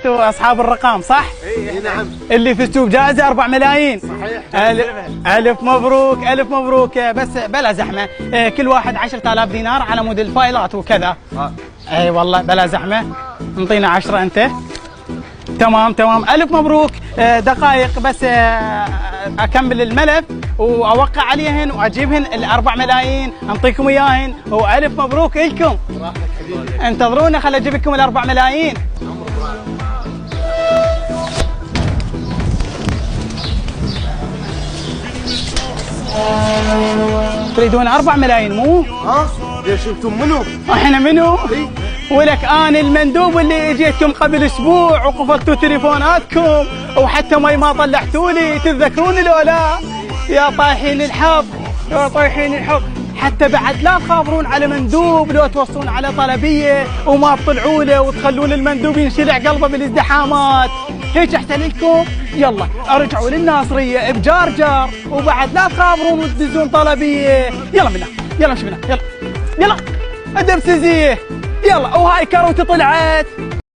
اصحاب الرقم صح؟ اي نعم. اللي فزتوا بجائزه 4 ملايين. صحيح. الف مبروك الف مبروك، بس بلا زحمه، كل واحد 10,000 دينار على مود الفايلات وكذا. اي والله بلا زحمه، انطينا 10 انت. تمام الف مبروك. دقائق بس اكمل الملف واوقع عليهن واجيبهن ال4 ملايين انطيكم اياهن، والف مبروك لكم. انتظرونا خل اجيب لكم ال4 ملايين. تريدون 4 ملايين مو؟ ليش انتم منو؟ احنا منو؟ ولك انا المندوب اللي اجيتكم قبل اسبوع وقفلتوا تليفوناتكم وحتى ما طلعتوا لي، تتذكروني لو لا؟ يا طايحين الحظ يا طايحين الحظ، حتى بعد لا تخابرون على مندوب لو توصلون على طلبيه وما تطلعوا له وتخلون المندوب ينشلع قلبه بالازدحامات، هيك احسن لكم. يلا ارجعوا للناصريه بجارجر وبعد لا تخابرون وتدزون طلبيه. يلا منا يلا امشي منا يلا الدبسزيه. يلا وهاي كروتي طلعت.